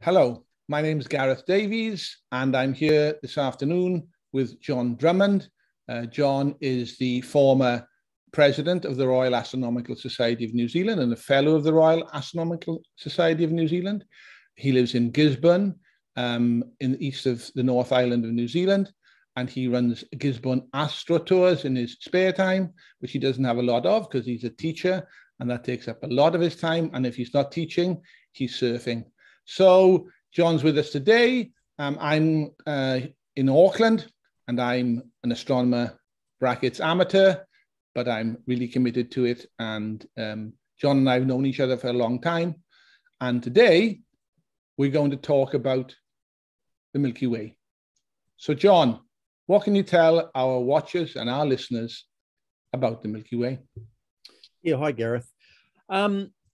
Hello, my name is Gareth Davies, and I'm here this afternoon with John Drummond. John is the former president of the Royal Astronomical Society of New Zealand and a fellow of the Royal Astronomical Society of New Zealand. He lives in Gisborne, in the east of the North Island of New Zealand, and he runs Gisborne Astro Tours in his spare time, which he doesn't have a lot of because he's a teacher, and that takes up a lot of his time. And if he's not teaching, he's surfing. So John's with us today. I'm in Auckland, and I'm an astronomer brackets amateur, but I'm really committed to it. And John and I have known each other for a long time. And today we're going to talk about the Milky Way. So John, what can you tell our watchers and our listeners about the Milky Way? Yeah, hi, Gareth.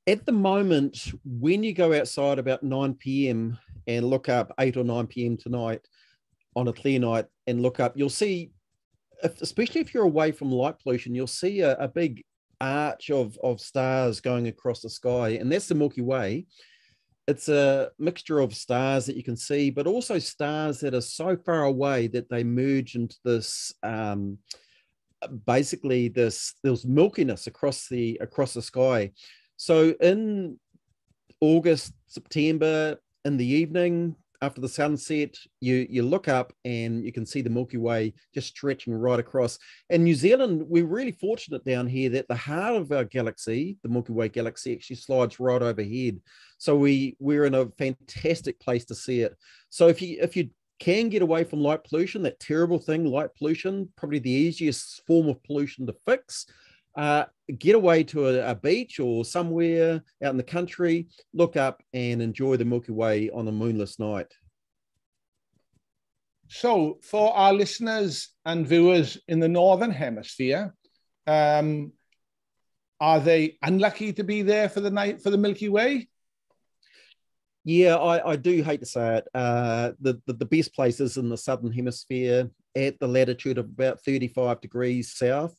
At the moment, when you go outside about 9 p.m. and look up 8 or 9 p.m. tonight on a clear night and look up, you'll see, especially if you're away from light pollution, you'll see a big arch of stars going across the sky, and that's the Milky Way. It's a mixture of stars that you can see, but also stars that are so far away that they merge into this, basically there's milkiness across the sky. So in August, September, in the evening, after the sunset, you look up and you can see the Milky Way just stretching right across. In New Zealand, we're really fortunate down here that the heart of our galaxy, the Milky Way galaxy, actually slides right overhead. So we're in a fantastic place to see it. So if you can get away from light pollution, that terrible thing, light pollution, probably the easiest form of pollution to fix, get away to a beach or somewhere out in the country, look up and enjoy the Milky Way on a moonless night. So for our listeners and viewers in the Northern Hemisphere, are they unlucky to be there for the night for the Milky Way? Yeah, I do hate to say it. The best place is in the Southern Hemisphere at the latitude of about 35 degrees south.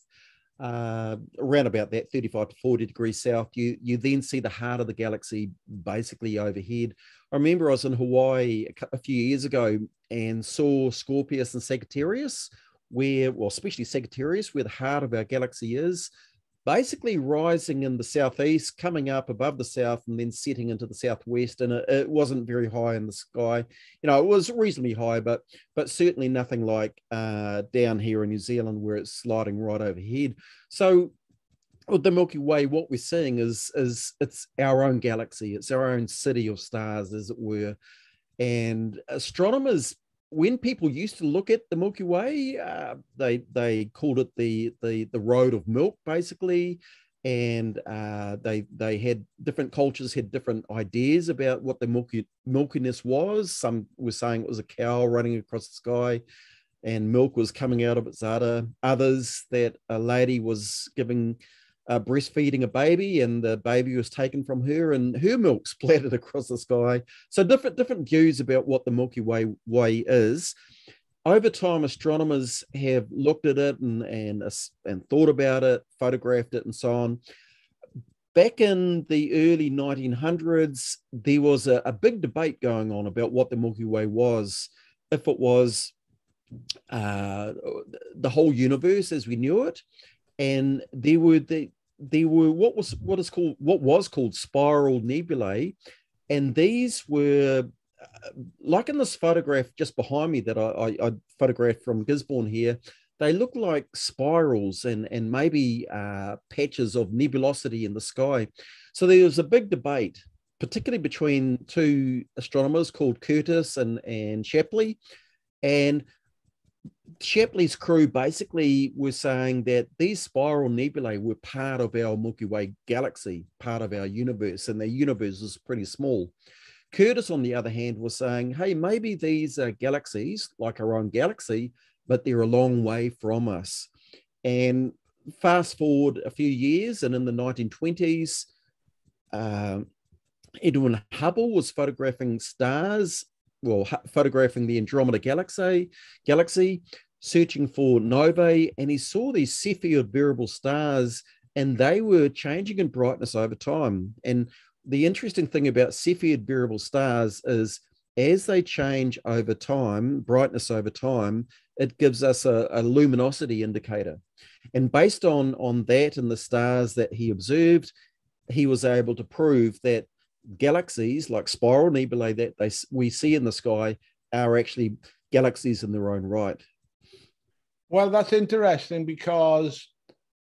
Around about that 35 to 40 degrees south, you then see the heart of the galaxy basically overhead. I remember I was in Hawaii a few years ago and saw Scorpius and Sagittarius, especially Sagittarius, where the heart of our galaxy is, basically rising in the southeast, coming up above the south and then setting into the southwest. And it wasn't very high in the sky. You know, it was reasonably high, but certainly nothing like down here in New Zealand where it's sliding right overhead. So with the Milky Way, what we're seeing is it's our own galaxy. It's our own city of stars, as it were. And astronomers, when people used to look at the Milky Way, they called it the road of milk, basically, and they had different cultures had different ideas about what the milkiness was. Some were saying it was a cow running across the sky, and milk was coming out of its udder. Others that a lady was breastfeeding a baby, and the baby was taken from her, and her milk splattered across the sky. So different views about what the Milky Way is. Over time, astronomers have looked at it and thought about it, photographed it, and so on. Back in the early 1900s, there was a big debate going on about what the Milky Way was. If it was the whole universe as we knew it, and there were what was called spiral nebulae, and these were like in this photograph just behind me that I photographed from Gisborne here. They look like spirals and maybe patches of nebulosity in the sky. So there was a big debate, particularly between two astronomers called Curtis and Shapley, and Shapley's crew basically were saying that these spiral nebulae were part of our Milky Way galaxy, part of our universe, and the universe is pretty small. Curtis, on the other hand, was saying, hey, maybe these are galaxies like our own galaxy, but they're a long way from us. And fast forward a few years, and in the 1920s, Edwin Hubble was photographing stars, photographing the Andromeda Galaxy, searching for novae, and he saw these Cepheid variable stars, and they were changing in brightness over time. And the interesting thing about Cepheid variable stars is as they change over time, brightness over time, it gives us a luminosity indicator. And based on that and the stars that he observed, he was able to prove that galaxies like spiral nebulae that we see in the sky are actually galaxies in their own right. Well, that's interesting because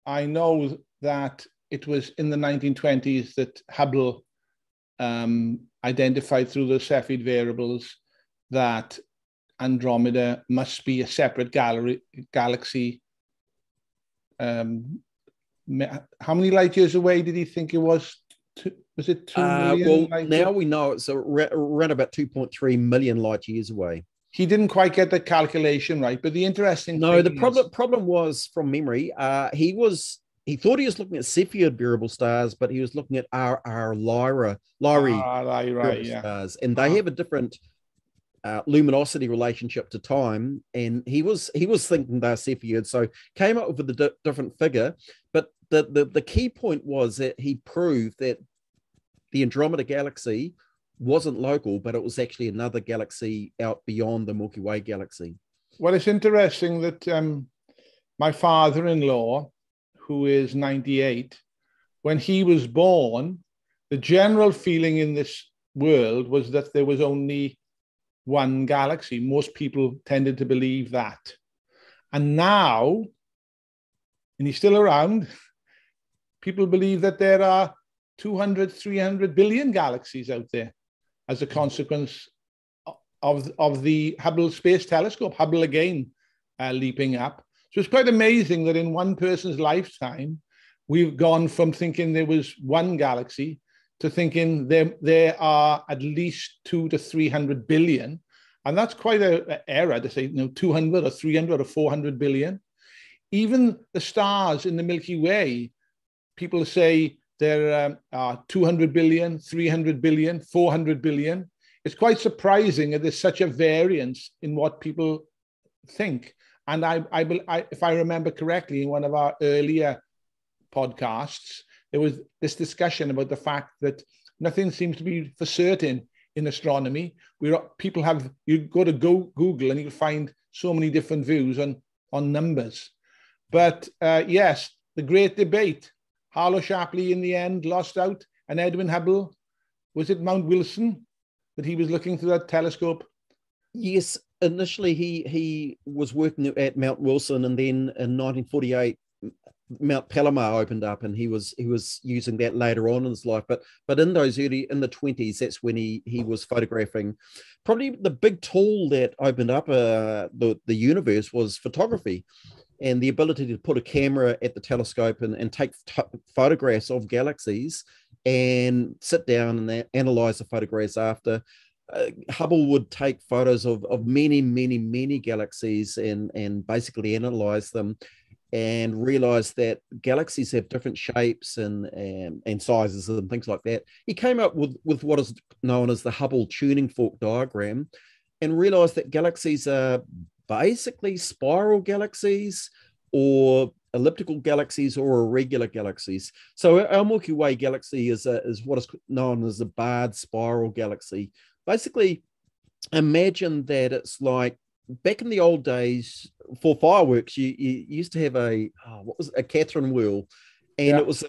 I know that it was in the 1920s that Hubble identified through the Cepheid variables that Andromeda must be a separate galaxy. How many light years away did he think it was? Was it 2 million? Well, now we know it's around about 2.3 million light years away. He didn't quite get the calculation right, but the interesting problem was, from memory, he thought he was looking at Cepheid variable stars, but he was looking at our Lyrae stars, and they have a different luminosity relationship to time. And he was thinking they're Cepheid, so came up with a different figure. But the key point was that he proved that the Andromeda Galaxy wasn't local, but it was actually another galaxy out beyond the Milky Way Galaxy. Well, it's interesting that my father-in-law, who is 98, when he was born, the general feeling in this world was that there was only one galaxy. Most people tended to believe that. And now, and he's still around, people believe that there are 200, 300 billion galaxies out there as a consequence of the Hubble Space Telescope, Hubble again leaping up. So it's quite amazing that in one person's lifetime, we've gone from thinking there was one galaxy to thinking there are at least 200 to 300 billion. And that's quite an error to say 200 or 300 or 400 billion. Even the stars in the Milky Way, people say there are 200 billion, 300 billion, 400 billion. It's quite surprising that there's such a variance in what people think. And if I remember correctly, in one of our earlier podcasts, there was this discussion about the fact that nothing seems to be for certain in astronomy. You go to Google and you find so many different views on numbers. But yes, the great debate. Harlow Shapley in the end lost out, and Edwin Hubble, was it Mount Wilson that he was looking through that telescope? Yes, initially he was working at Mount Wilson, and then in 1948 Mount Palomar opened up, and he was using that later on in his life. But in the 20s, that's when he was photographing. Probably the big tool that opened up the universe was photography, and the ability to put a camera at the telescope and take photographs of galaxies and sit down and analyze the photographs after. Hubble would take photos of many galaxies and basically analyze them and realize that galaxies have different shapes and sizes and things like that. He came up with what is known as the Hubble tuning fork diagram and realized that galaxies are basically spiral galaxies or elliptical galaxies or irregular galaxies. So our Milky Way galaxy is what is known as a barred spiral galaxy. Basically, imagine that it's like back in the old days for fireworks, you used to have a Catherine wheel, and it was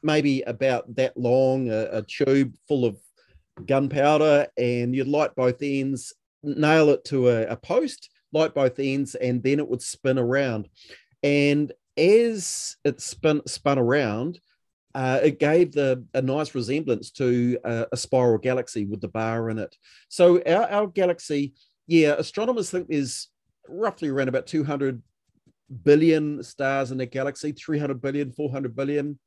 maybe about that long, a tube full of gunpowder, and you'd light both ends, nail it to a post, light both ends, and then it would spin around. And as it spun around, it gave a nice resemblance to a spiral galaxy with the bar in it. So our galaxy, astronomers think there's roughly around about 200 billion stars in a galaxy, 300 billion, 400 billion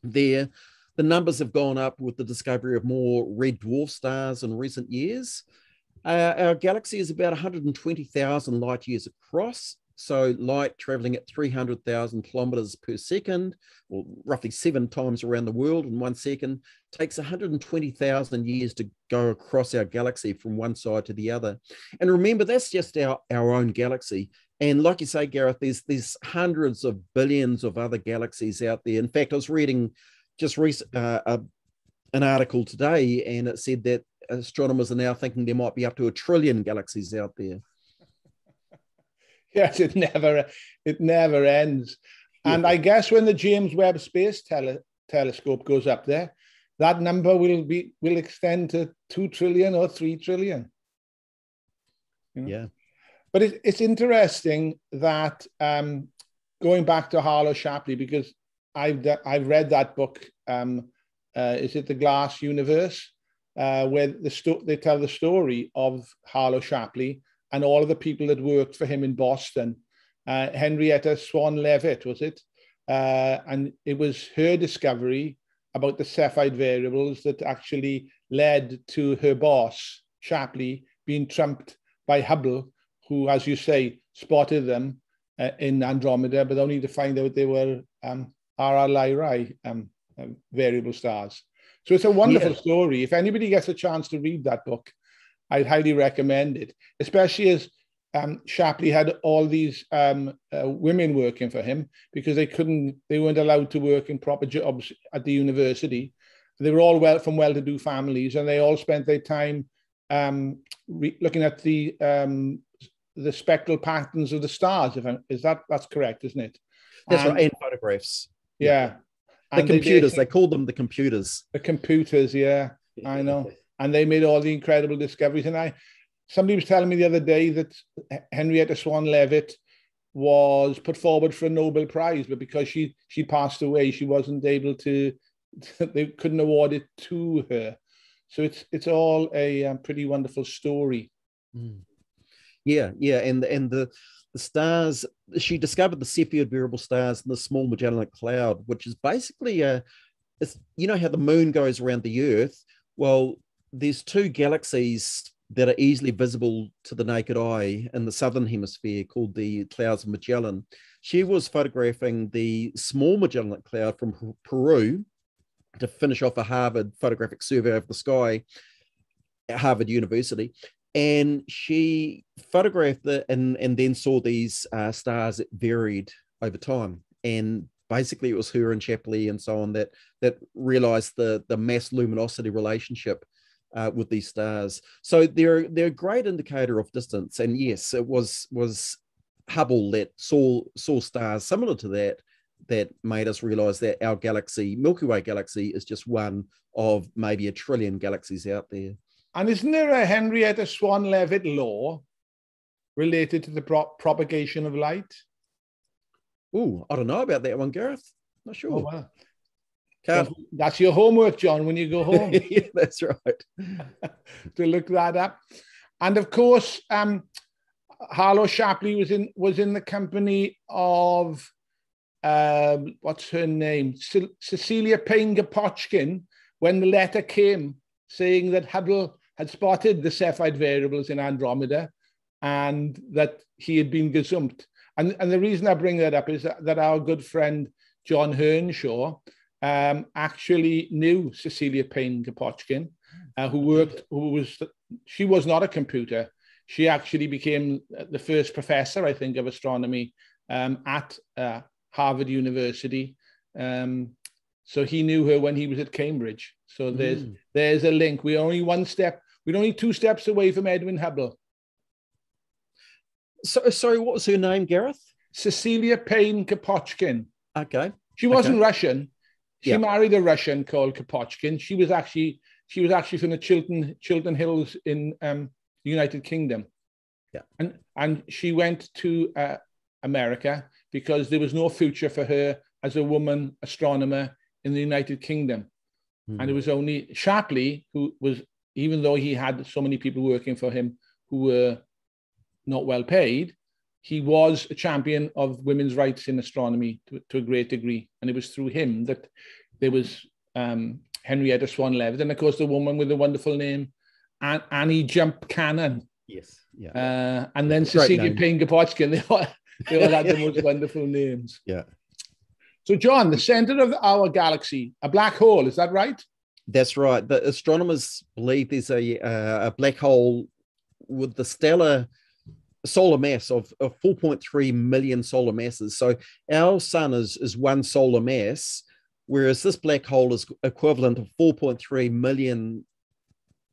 there. The numbers have gone up with the discovery of more red dwarf stars in recent years. Our galaxy is about 120,000 light years across. So light traveling at 300,000 kilometers per second, or roughly 7 times around the world in 1 second, takes 120,000 years to go across our galaxy from one side to the other. And remember, that's just our own galaxy. And like you say, Gareth, there's hundreds of billions of other galaxies out there. In fact, I was reading just an article today, and it said that astronomers are now thinking there might be up to 1 trillion galaxies out there. Yes, it never ends. Yeah. And I guess when the James Webb Space Telescope goes up there, that number will extend to 2 trillion or 3 trillion. You know? Yeah. But it's interesting that going back to Harlow Shapley, because I've read that book. Is it The Glass Universe, where they tell the story of Harlow Shapley and all of the people that worked for him in Boston. Henrietta Swan Leavitt, was it? And it was her discovery about the Cepheid variables that actually led to her boss, Shapley, being trumped by Hubble, who, as you say, spotted them in Andromeda, but only to find out they were RR Lyrae variable stars. So it's a wonderful story. If anybody gets a chance to read that book, I'd highly recommend it, especially as Shapley had all these women working for him, because they weren't allowed to work in proper jobs at the university. They were all from well-to-do families, and they all spent their time looking at the spectral patterns of the stars. That's correct, isn't it? That's right, and photographs. Yeah. The computers, they called them the computers. The computers, yeah, I know. And they made all the incredible discoveries. And somebody was telling me the other day that Henrietta Swan Leavitt was put forward for a Nobel Prize, but because she passed away, she wasn't able to, they couldn't award it to her. So it's all a pretty wonderful story. Mm. Yeah, and the stars, she discovered the Cepheid variable stars in the small Magellanic Cloud, which is basically you know how the moon goes around the Earth? Well, there's 2 galaxies that are easily visible to the naked eye in the southern hemisphere called the Clouds of Magellan. She was photographing the small Magellanic Cloud from Peru to finish off a Harvard photographic survey of the sky at Harvard University. And she photographed it and then saw these stars that varied over time. And basically it was her and Shapley and so on that realized the mass luminosity relationship with these stars. So they're a great indicator of distance. And yes, it was Hubble that saw stars similar to that made us realize that our galaxy, Milky Way Galaxy, is just one of maybe 1 trillion galaxies out there. And isn't there a Henrietta Swan Leavitt law related to the propagation of light? Oh, I don't know about that one, Gareth. Not sure. Oh, well. That's your homework, John, when you go home. Yeah, that's right. To look that up. And of course, Harlow Shapley was in the company of what's her name? Cecilia Payne-Gaposchkin, when the letter came saying that Hubble had spotted the Cepheid variables in Andromeda and that he had been gazumped. And the reason I bring that up is that our good friend John Hernshaw actually knew Cecilia Payne-Gaposchkin, she was not a computer. She actually became the first professor, I think, of astronomy at Harvard University. So he knew her when he was at Cambridge. So there's a link. We're only 2 steps away from Edwin Hubble. So, sorry, what was her name, Gareth? Cecilia Payne-Gaposchkin. Okay. She wasn't Russian. She married a Russian called Gaposchkin. She was actually from the Chiltern Hills in the United Kingdom. Yeah. And she went to America because there was no future for her as a woman astronomer in the United Kingdom. And it was only Shapley who was, even though he had so many people working for him who were not well paid, he was a champion of women's rights in astronomy to a great degree. And it was through him that there was Henrietta Swan Leavitt. And of course, the woman with the wonderful name, Annie Jump Cannon. Yes. Yeah. And then Cecilia Payne-Gaposchkin. They all had the most wonderful names. Yeah. So, John, the center of our galaxy, a black hole, is that right? That's right. The astronomers believe there's a black hole with the stellar solar mass of 4.3 million solar masses. So our sun is one solar mass, whereas this black hole is equivalent to 4.3 million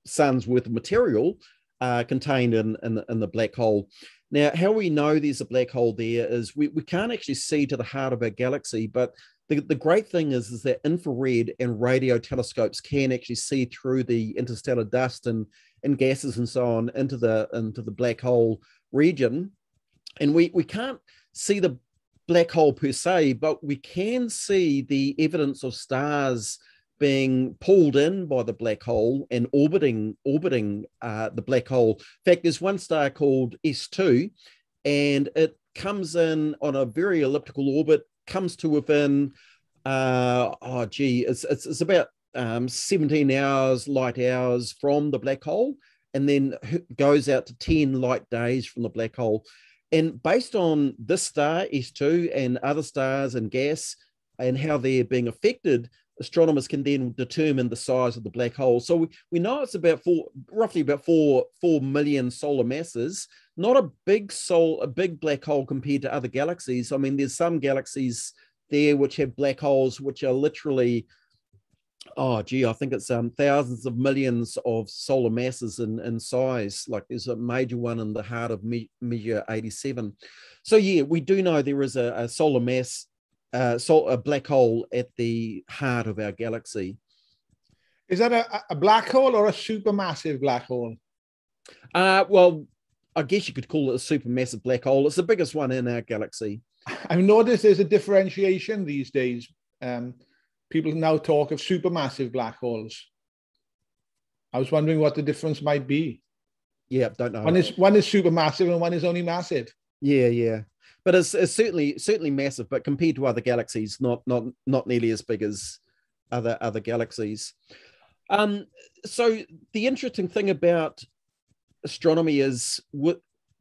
suns worth of material contained in the black hole. Now, how we know there's a black hole there is we can't actually see to the heart of our galaxy, but the great thing is that infrared and radio telescopes can actually see through the interstellar dust and gases and so on into the black hole region. And we can't see the black hole per se, but we can see the evidence of stars being pulled in by the black hole and orbiting the black hole. In fact, there's one star called S2, and it comes in on a very elliptical orbit, comes to within it's about 17 hours light hours from the black hole, and then goes out to 10 light days from the black hole. And based on this star S2 and other stars and gas and how they're being affected, astronomers can then determine the size of the black hole. So we know it's roughly about 4 million solar masses. Not a big black hole compared to other galaxies. I mean, there's some galaxies there which have black holes which are literally, I think it's thousands of millions of solar masses in size. Like there's a major one in the heart of Measure 87. So yeah, we do know there is a solar mass, a black hole at the heart of our galaxy. Is that a black hole or a supermassive black hole? Well, I guess you could call it a supermassive black hole. It's the biggest one in our galaxy. I've noticed there's a differentiation these days. People now talk of supermassive black holes. I was wondering what the difference might be. Yeah, don't know. One is supermassive and one is only massive. Yeah. But it's certainly massive, but compared to other galaxies, not nearly as big as other galaxies. So the interesting thing about astronomy is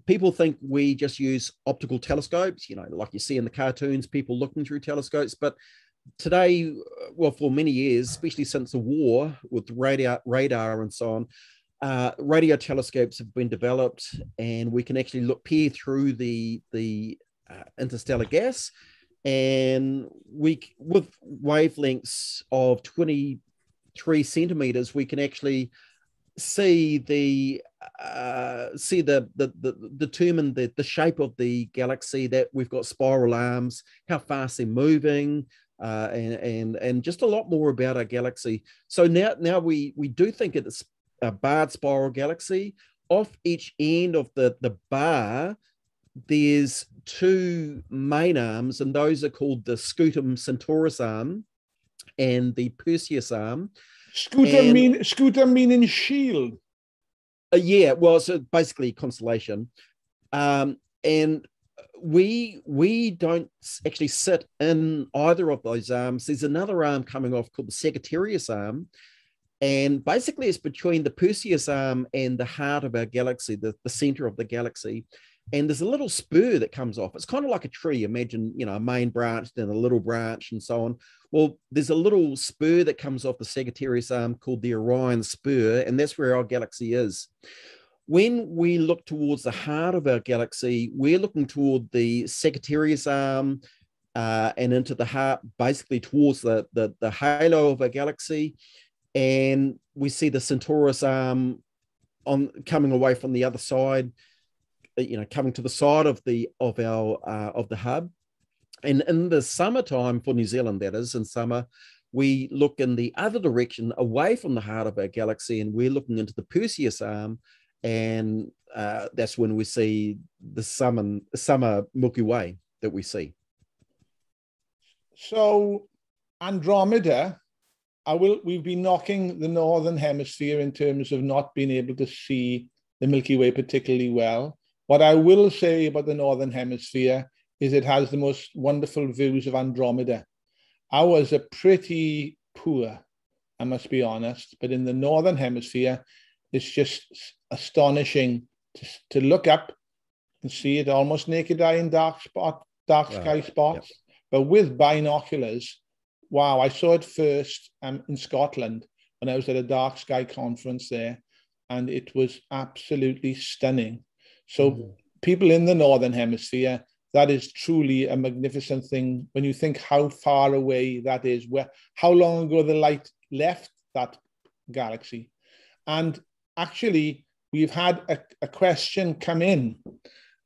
people think we just use optical telescopes, like you see in the cartoons, people looking through telescopes. But today, well, for many years, especially since the war with radar and so on, radio telescopes have been developed, and we can actually peer through the interstellar gas, and with wavelengths of 23 centimeters, we can actually determine the shape of the galaxy, that we've got spiral arms, how fast they're moving, and just a lot more about our galaxy. So now we do think it's a barred spiral galaxy. Off each end of the bar, there's 2 main arms, and those are called the Scutum Centaurus arm and the Perseus arm. Scutum meaning shield. Yeah, well, so basically constellation. And we don't actually sit in either of those arms. There's another arm coming off called the Sagittarius Arm. And basically it's between the Perseus arm and the heart of our galaxy, the center of the galaxy. And there's a little spur that comes off. It's kind of like a tree. Imagine, a main branch, then a little branch and so on. Well, there's a little spur that comes off the Sagittarius arm called the Orion spur, and that's where our galaxy is. When we look towards the heart of our galaxy, we're looking toward the Sagittarius arm and into the heart, basically towards the halo of our galaxy. And we see the Centaurus arm coming away from the other side, coming to the side of the hub. And in the summertime, for New Zealand, that is, in summer, we look in the other direction away from the heart of our galaxy, and we're looking into the Perseus arm, and that's when we see the summer Milky Way that we see. So Andromeda, we've been knocking the Northern Hemisphere in terms of not being able to see the Milky Way particularly well. What I will say about the Northern Hemisphere is it has the most wonderful views of Andromeda. Ours are pretty poor, I must be honest, but in the Northern Hemisphere, it's just astonishing to look up and see it almost naked eye in dark sky spots. Yep. But with binoculars, wow, I saw it first in Scotland when I was at a dark sky conference there, and it was absolutely stunning. So people in the Northern Hemisphere, that is truly a magnificent thing when you think how far away that is, how long ago the light left that galaxy. And actually, we've had a question come in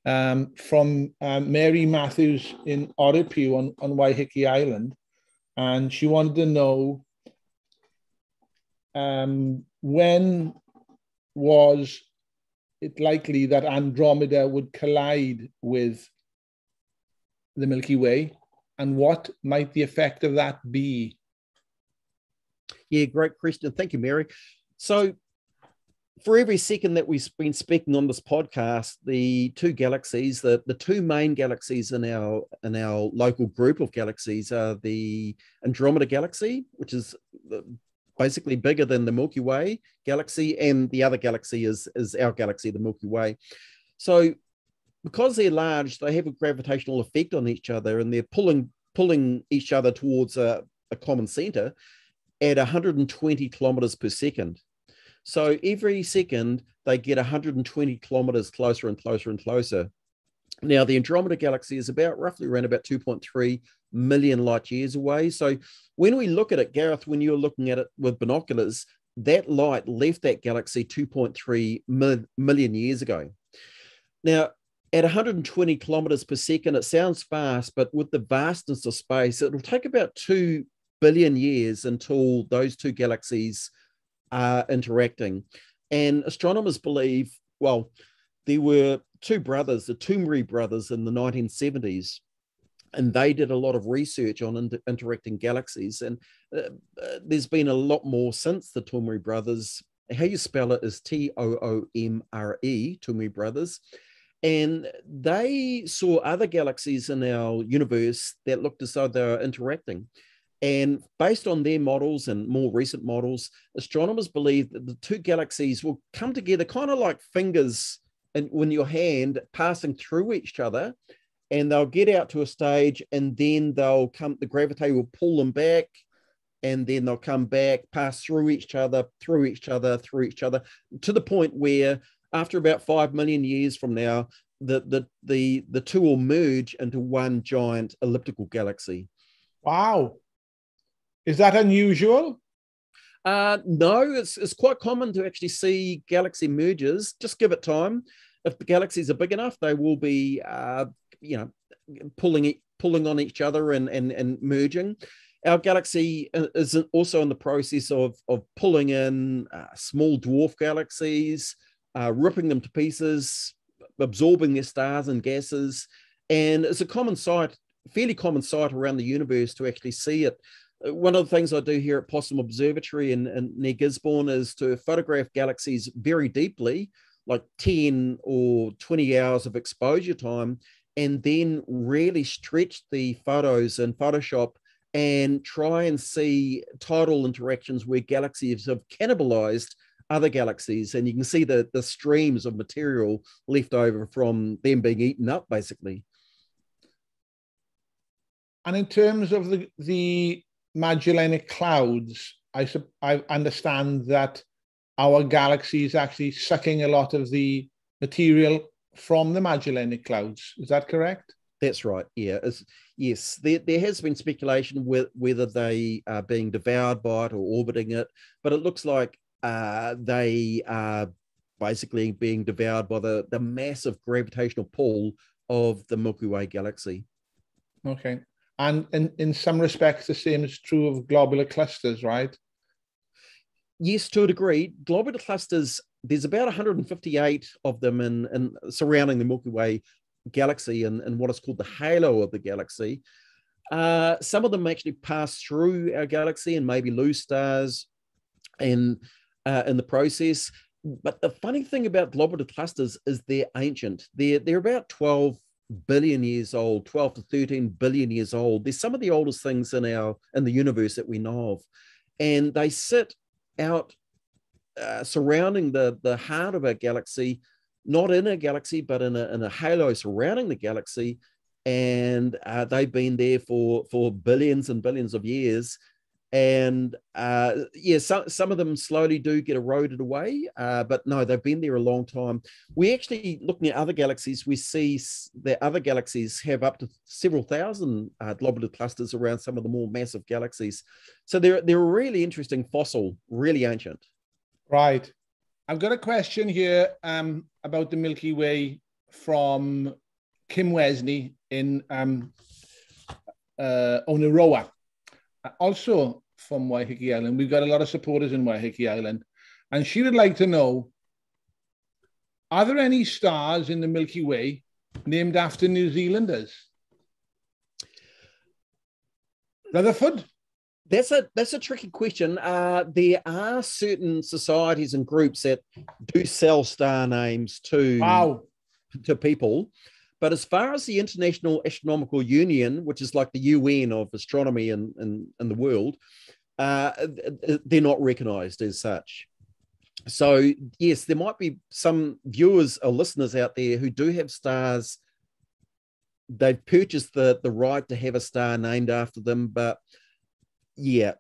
from Mary Matthews in Oripew on Waiheke Island, and she wanted to know when was it likely that Andromeda would collide with the Milky Way, and what might the effect of that be? Yeah, great question. Thank you, Mary. So for every second that we've been speaking on this podcast, the two galaxies, the two main galaxies in our local group of galaxies are the Andromeda Galaxy, which is basically bigger than the Milky Way Galaxy, and the other galaxy is our galaxy, the Milky Way. So because they're large, they have a gravitational effect on each other, and they're pulling each other towards a common center at 120 kilometers per second. So every second, they get 120 kilometers closer and closer and closer. Now, the Andromeda Galaxy is roughly around about 2.3 million light years away. So when we look at it, Gareth, when you're looking at it with binoculars, that light left that galaxy 2.3 million years ago. Now, at 120 kilometers per second, it sounds fast, but with the vastness of space, it will take about 2 billion years until those two galaxies are interacting. And astronomers believe, well, there were two brothers, the Toomri brothers in the 1970s, and they did a lot of research on interacting galaxies. And there's been a lot more since the Toomri brothers. How you spell it is Toomre, Toomri brothers. And they saw other galaxies in our universe that looked as though they were interacting. And based on their models and more recent models, astronomers believe that the two galaxies will come together kind of like fingers in your hand passing through each other, and they'll get out to a stage, and then the gravity will pull them back, and then they'll come back, pass through each other, to the point where after about 5 million years from now, the two will merge into one giant elliptical galaxy. Wow. Is that unusual? No, it's quite common to actually see galaxy mergers. Just give it time. If the galaxies are big enough, they will be, pulling on each other and merging. Our galaxy is also in the process of pulling in small dwarf galaxies, ripping them to pieces, absorbing their stars and gases. And it's a fairly common sight around the universe to actually see it. One of the things I do here at Possum Observatory near Gisborne is to photograph galaxies very deeply, like 10 or 20 hours of exposure time, and then really stretch the photos in Photoshop and try and see tidal interactions where galaxies have cannibalized other galaxies. And you can see the streams of material left over from them being eaten up, basically. And in terms of the Magellanic Clouds, I understand that our galaxy is actually sucking a lot of the material from the Magellanic Clouds. Is that correct? That's right. Yeah. Yes. There has been speculation whether they are being devoured by it or orbiting it, but it looks like they are basically being devoured by the massive gravitational pull of the Milky Way galaxy. Okay. And in some respects, the same is true of globular clusters, right? Yes, to a degree. Globular clusters, there's about 158 of them in surrounding the Milky Way galaxy and what is called the halo of the galaxy. Some of them actually pass through our galaxy and maybe lose stars in the process. But the funny thing about globular clusters is they're ancient. They're about 12 billion years old, 12 to 13 billion years old. They're some of the oldest things in the universe that we know of. And they sit out surrounding the heart of our galaxy, not in a galaxy, but in a halo surrounding the galaxy. And they've been there for billions and billions of years. And yeah, some of them slowly do get eroded away, but no, they've been there a long time. We actually, looking at other galaxies, we see that other galaxies have up to several thousand globular clusters around some of the more massive galaxies. So they're a really interesting fossil, really ancient. Right. I've got a question here about the Milky Way from Kim Wesney in Oneroa. Also from Waiheke Island. We've got a lot of supporters in Waiheke Island. And she would like to know, are there any stars in the Milky Way named after New Zealanders? Rutherford? That's a tricky question. There are certain societies and groups that do sell star names to people. But as far as the International Astronomical Union, which is like the UN of astronomy in the world, they're not recognized as such. So, yes, there might be some viewers or listeners out there who do have stars. They've purchased the right to have a star named after them. But, yeah,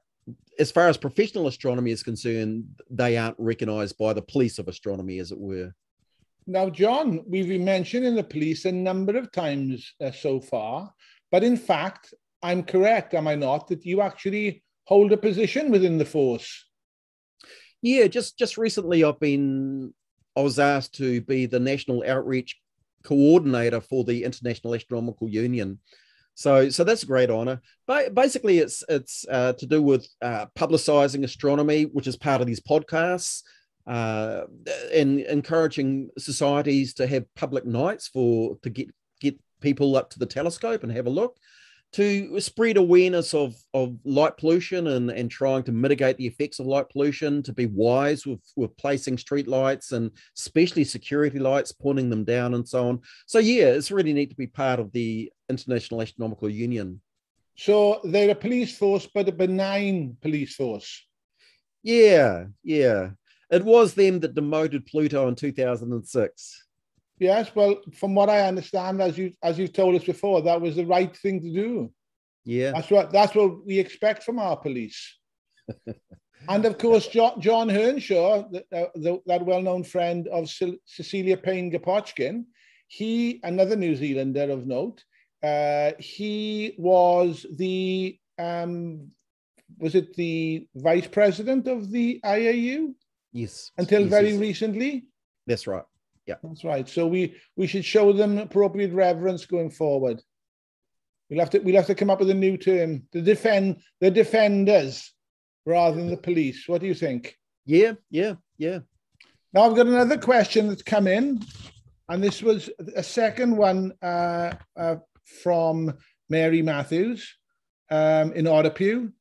as far as professional astronomy is concerned, they aren't recognized by the police of astronomy, as it were. Now, John, we've been mentioning the police a number of times so far, but in fact, I'm correct, am I not, that you actually hold a position within the force? Yeah, just recently I was asked to be the national outreach coordinator for the International Astronomical Union. So that's a great honor. But basically, it's to do with publicizing astronomy, which is part of these podcasts. And encouraging societies to have public nights to get people up to the telescope and have a look, to spread awareness of light pollution and trying to mitigate the effects of light pollution, to be wise with placing street lights and especially security lights, pointing them down and so on. So yeah, it's really neat to be part of the International Astronomical Union. So they're a police force, but a benign police force. Yeah. It was them that demoted Pluto in 2006. Yes, well, from what I understand, as you've told us before, that was the right thing to do. Yeah, that's what we expect from our police. And of course, John Earnshaw, that well-known friend of Cecilia Payne-Gaposchkin, another New Zealander of note, he was the was it the vice president of the IAU? Yes. Until very recently. That's right. Yeah. That's right. So we should show them appropriate reverence going forward. We'll have to come up with a new term. The defenders rather than the police. What do you think? Yeah. Now I've got another question that's come in, and this was a second one from Mary Matthews in Oropue.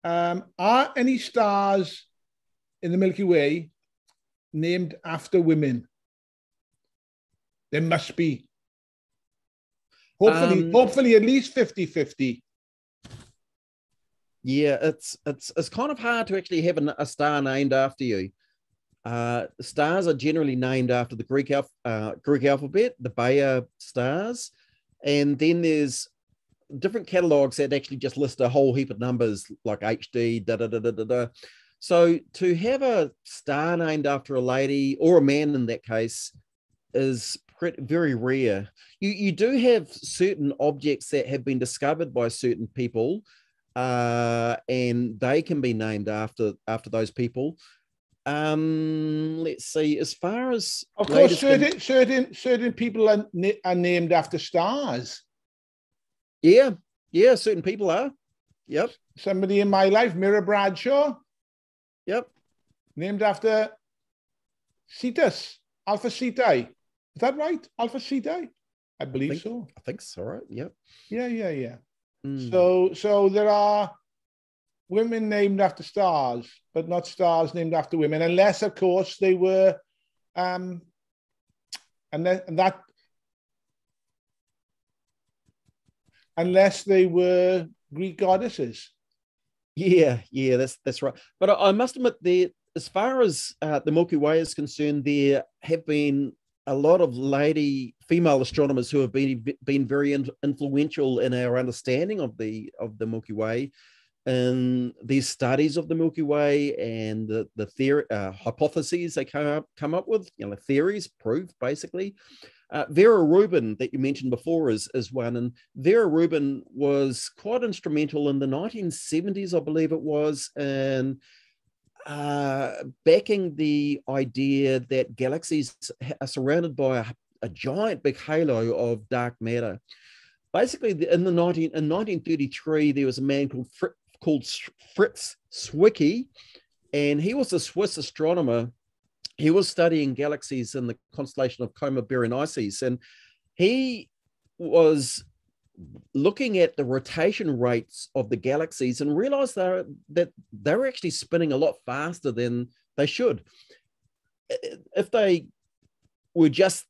Are any stars in the Milky Way named after women? There must be. Hopefully at least 50-50. Yeah, it's kind of hard to actually have a star named after you. Stars are generally named after the Greek alphabet, the Bayer stars, and then there's different catalogs that actually just list a whole heap of numbers like HD, da da da da da da. So to have a star named after a lady or a man in that case is very rare. You do have certain objects that have been discovered by certain people, and they can be named after those people. Let's see. As far as of course, certain people are named after stars. Yeah, certain people are. Yep. Somebody in my life, Mira Bradshaw. Yep. Named after Cetus, Alpha Ceti. Is that right? Alpha Ceti? I believe so. I think so, right? Yep. Yeah. So there are women named after stars, but not stars named after women, unless, of course, they were, unless they were Greek goddesses. Yeah, that's right. But I must admit, as far as the Milky Way is concerned, there have been a lot of female astronomers who have been very influential in our understanding of the Milky Way. in these studies of the Milky Way and the theory hypotheses they come up with, theories, proof, basically. Vera Rubin, that you mentioned before, is one. And Vera Rubin was quite instrumental in the 1970s, I believe it was, in backing the idea that galaxies are surrounded by a giant big halo of dark matter. Basically, in 1933, there was a man called Fritz Zwicky, and he was a Swiss astronomer. He was studying galaxies in the constellation of Coma Berenices, and he was looking at the rotation rates of the galaxies and realized that they were actually spinning a lot faster than they should. If they were just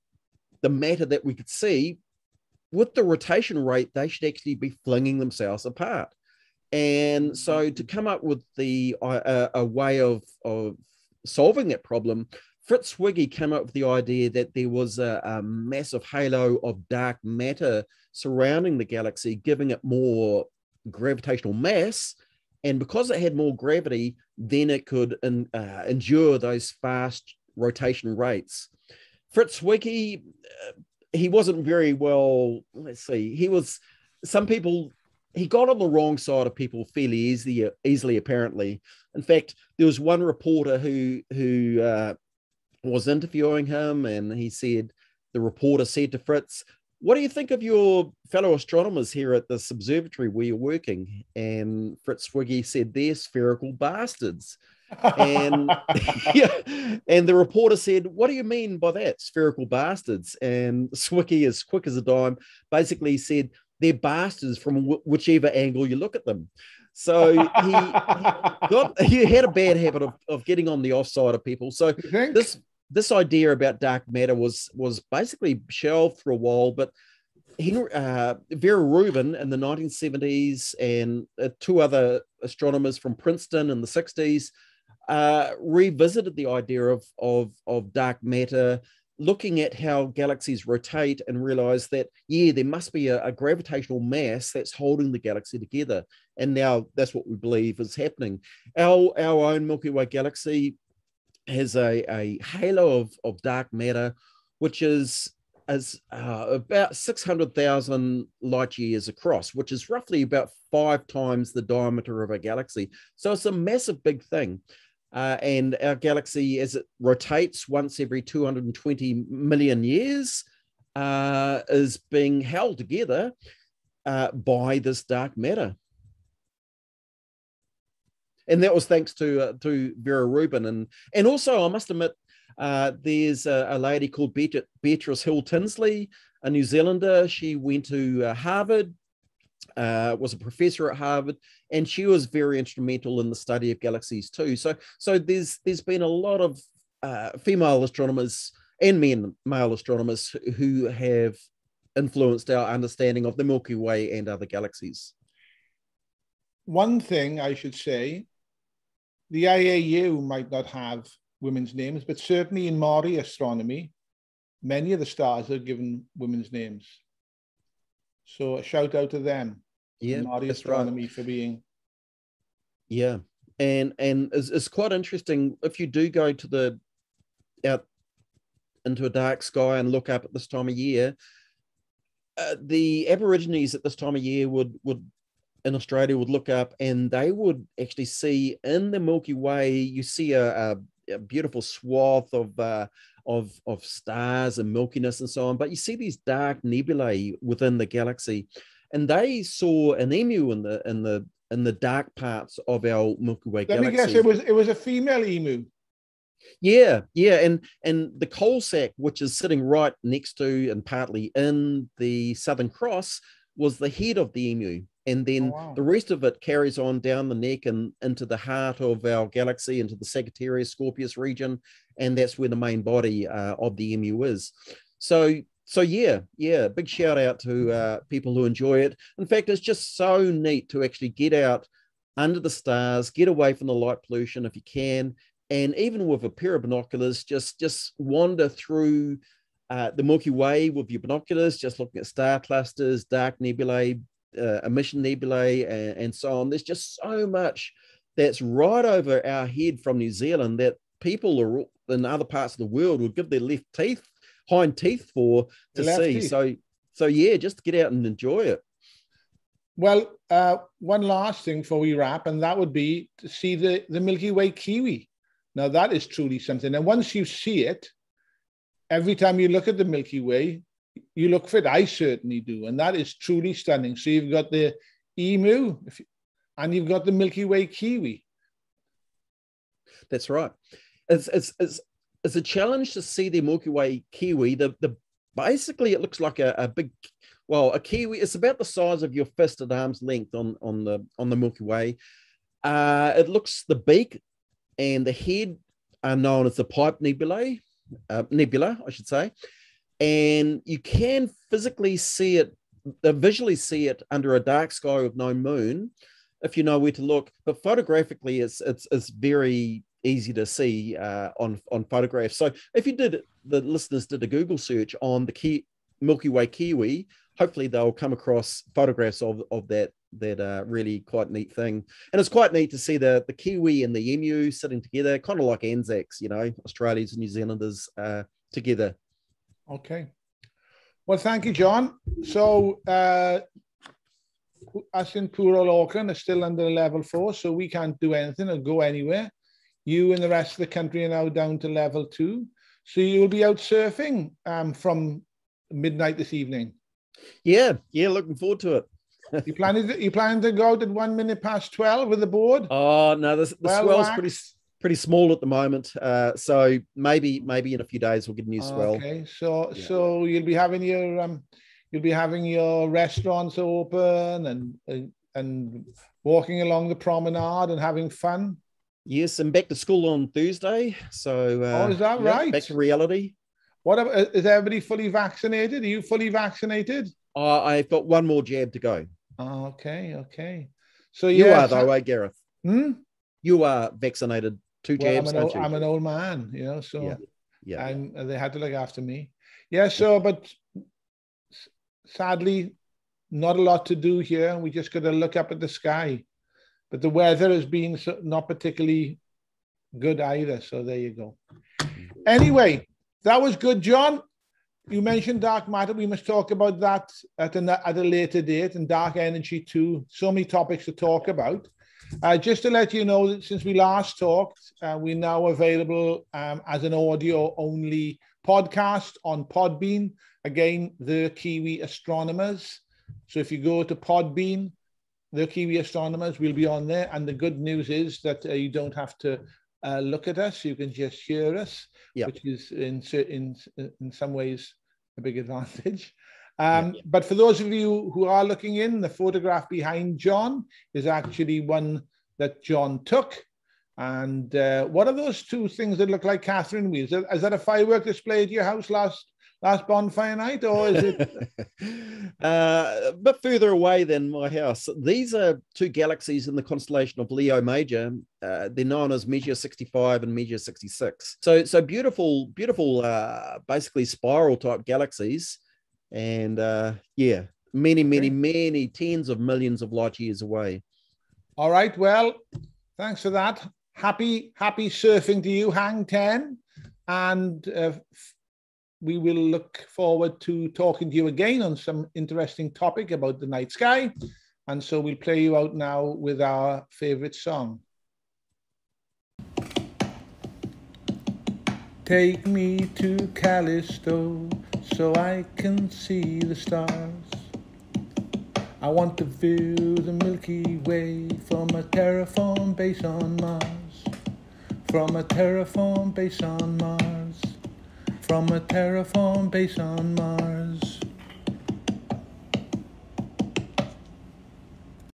the matter that we could see, with the rotation rate, they should actually be flinging themselves apart. And so to come up with a way of solving that problem, Fritz Zwicky came up with the idea that there was a massive halo of dark matter surrounding the galaxy, giving it more gravitational mass. And because it had more gravity, then it could endure those fast rotation rates. Fritz Zwicky, he wasn't very well, he got on the wrong side of people fairly easily, apparently. In fact, there was one reporter who was interviewing him, and the reporter said to Fritz, "What do you think of your fellow astronomers here at this observatory where you're working?" And Fritz Zwicky said, "They're spherical bastards." And and the reporter said, "What do you mean by that, spherical bastards?" And Zwicky, as quick as a dime, basically said, "They're bastards from whichever angle you look at them." So he had a bad habit of getting on the offside of people. So this idea about dark matter was basically shelved for a while, but Vera Rubin in the 1970s and two other astronomers from Princeton in the 60s revisited the idea of dark matter, looking at how galaxies rotate, and realized that, there must be a gravitational mass that's holding the galaxy together. And now that's what we believe is happening. Our own Milky Way galaxy has a halo of dark matter, which is about 600,000 light years across, which is roughly about 5 times the diameter of our galaxy. So it's a massive big thing. And our galaxy, as it rotates once every 220 million years, is being held together by this dark matter. And that was thanks to Vera Rubin. And also, I must admit, there's a lady called Beatrice Hill Tinsley, a New Zealander. She went to Harvard, was a professor at Harvard, and she was very instrumental in the study of galaxies too. So there's been a lot of female astronomers and male astronomers who have influenced our understanding of the Milky Way and other galaxies. One thing I should say, the IAU might not have women's names, but certainly in Maury astronomy, many of the stars are given women's names. So a shout out to them. Yeah, Maury astronomy for being. Yeah, and it's quite interesting if you do go to out into a dark sky and look up at this time of year. The Aborigines at this time of year would in Australia would look up, and they would actually see in the Milky Way, you see a beautiful swath of stars and milkiness and so on, but you see these dark nebulae within the galaxy, and they saw an emu in the dark parts of our Milky Way galaxy. Let me guess, it was a female emu. Yeah, and the coal sack, which is sitting right next to and partly in the Southern Cross, was the head of the emu. And then the rest of it carries on down the neck and into the heart of our galaxy, into the Sagittarius Scorpius region, and that's where the main body of the emu is. So yeah, big shout out to people who enjoy it. In fact, it's just so neat to actually get out under the stars, get away from the light pollution if you can, and even with a pair of binoculars, just wander through the Milky Way with your binoculars, just looking at star clusters, dark nebulae, emission nebulae and so on. There's just so much that's right over our head from New Zealand that people are in other parts of the world would give their hind teeth for to see. So yeah, just get out and enjoy it. Well, one last thing before we wrap, and that would be to see the Milky Way Kiwi. Now, that is truly something. And once you see it, every time you look at the Milky Way, you look for it. I certainly do. And that is truly stunning. So you've got the emu, and you've got the Milky Way Kiwi. That's right. It's a challenge to see the Milky Way Kiwi. Basically, it looks like a big... Well, a kiwi, it's about the size of your fist at arm's length on the Milky Way. The beak and the head are known as the pipe nebula, I should say. And you can visually see it under a dark sky with no moon, if you know where to look. But photographically, it's very easy to see on photographs. So if the listeners did a Google search on the Milky Way Kiwi, hopefully they'll come across photographs of that really quite neat thing. And it's quite neat to see the kiwi and the emu sitting together, kind of like Anzacs, Australians and New Zealanders together. Okay. Well, thank you, John. So us in poor old Auckland are still under level 4, so we can't do anything or go anywhere. You and the rest of the country are now down to level 2. So you'll be out surfing from midnight this evening. Yeah, looking forward to it. You planning to go out at 1 minute past 12 with the board? Oh no, the swell's pretty small at the moment. So maybe in a few days we'll get a new swell. Okay, so you'll be having your restaurants open and walking along the promenade and having fun. Yes, and back to school on Thursday. So is that right? Back to reality. Is everybody fully vaccinated? Are you fully vaccinated? I've got one more jab to go. Okay. So you are though, Gareth? You are vaccinated 2 jabs. I'm an old man, so yeah. They had to look after me. Yeah. So, but sadly, not a lot to do here. We just got to look up at the sky. But the weather has been not particularly good either. So there you go. Anyway. That was good, John. You mentioned dark matter. We must talk about that at a later date, and dark energy too. So many topics to talk about. Just to let you know that since we last talked, we're now available as an audio-only podcast on Podbean. Again, the Kiwi Astronomers. So if you go to Podbean, the Kiwi Astronomers will be on there. And the good news is that you don't have to look at us. You can just hear us, which is in some ways a big advantage. But for those of you who are looking in, the photograph behind John is actually one that John took. And what are those 2 things that look like Catherine wheels? Is that a firework display at your house last bonfire night, or is it a bit further away than my house? These are 2 galaxies in the constellation of Leo Major. They're known as Messier 65 and Messier 66. So beautiful, basically spiral type galaxies, and many tens of millions of light years away. All right, well, thanks for that. Happy surfing to you, Hang 10, and we will look forward to talking to you again on some interesting topic about the night sky. And so we'll play you out now with our favorite song. Take me to Callisto so I can see the stars. I want to view the Milky Way from a terraform base on Mars. From a terraform base on Mars. From a terraform base on Mars.